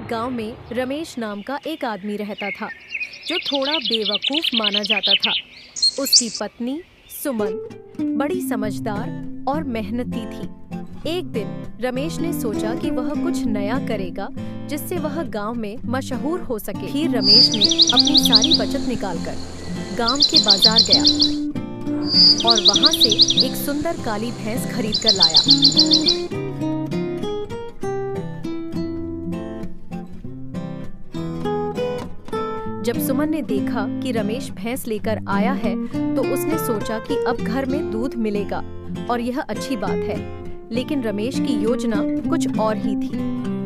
गांव में रमेश नाम का एक आदमी रहता था जो थोड़ा बेवकूफ माना जाता था। उसकी पत्नी सुमन बड़ी समझदार और मेहनती थी। एक दिन रमेश ने सोचा कि वह कुछ नया करेगा जिससे वह गांव में मशहूर हो सके। फिर रमेश ने अपनी सारी बचत निकालकर गांव के बाजार गया और वहां से एक सुंदर काली भैंस खरीद कर लाया। जब सुमन ने देखा कि रमेश भैंस लेकर आया है तो उसने सोचा कि अब घर में दूध मिलेगा और यह अच्छी बात है। लेकिन रमेश की योजना कुछ और ही थी।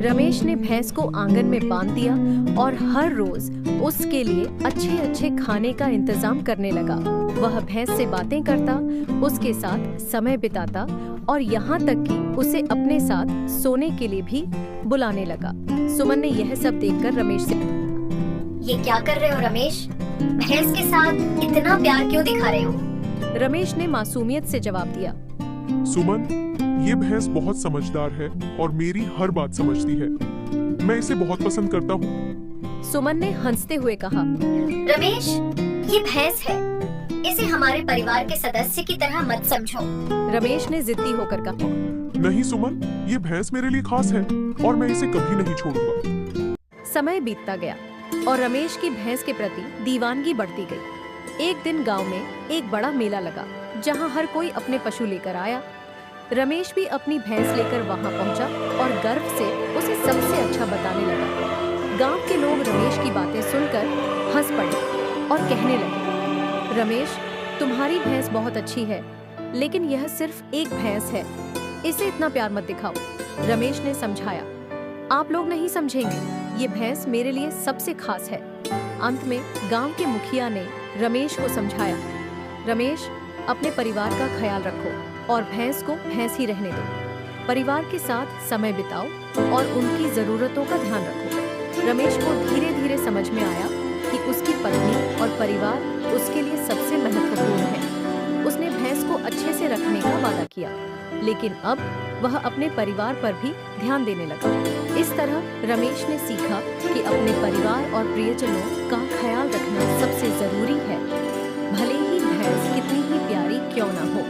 रमेश ने भैंस को आंगन में बांध दिया और हर रोज उसके लिए अच्छे अच्छे खाने का इंतजाम करने लगा। वह भैंस से बातें करता, उसके साथ समय बिताता और यहाँ तक कि उसे अपने साथ सोने के लिए भी बुलाने लगा। सुमन ने यह सब देखकर रमेश से ये क्या कर रहे हो रमेश? भैंस के साथ इतना प्यार क्यों दिखा रहे हो? रमेश ने मासूमियत से जवाब दिया, सुमन, ये भैंस बहुत समझदार है और मेरी हर बात समझती है। मैं इसे बहुत पसंद करता हूँ। सुमन ने हंसते हुए कहा, रमेश, ये भैंस है, इसे हमारे परिवार के सदस्य की तरह मत समझो। रमेश ने जिद्दी होकर कहा, नहीं सुमन, ये भैंस मेरे लिए खास है और मैं इसे कभी नहीं छोड़ूंगा। समय बीतता गया और रमेश की भैंस के प्रति दीवानगी बढ़ती गई। एक दिन गांव में एक बड़ा मेला लगा जहां हर कोई अपने पशु लेकर आया। रमेश भी अपनी भैंस लेकर वहां पहुंचा और गर्व से उसे सबसे अच्छा बताने लगा। गांव के लोग रमेश की बातें सुनकर हंस पड़े और कहने लगे, रमेश, तुम्हारी भैंस बहुत अच्छी है, लेकिन यह सिर्फ एक भैंस है, इसे इतना प्यार मत दिखाओ। रमेश ने समझाया, आप लोग नहीं समझेंगे, ये भैंस मेरे लिए सबसे खास है। अंत में गांव के मुखिया ने रमेश को समझाया, रमेश, अपने परिवार का ख्याल रखो और भैंस को भैंस ही रहने दो। परिवार के साथ समय बिताओ और उनकी जरूरतों का ध्यान रखो। रमेश को धीरे धीरे समझ में आया कि उसकी पत्नी और परिवार उसके लिए सबसे महत्वपूर्ण है। उसने भैंस को अच्छे से रखने का वादा किया, लेकिन अब वह अपने परिवार पर भी ध्यान देने लगा। इस तरह रमेश ने सीखा कि अपने परिवार और प्रियजनों का ख्याल रखना सबसे जरूरी है, भले ही भैंस कितनी ही प्यारी क्यों ना हो।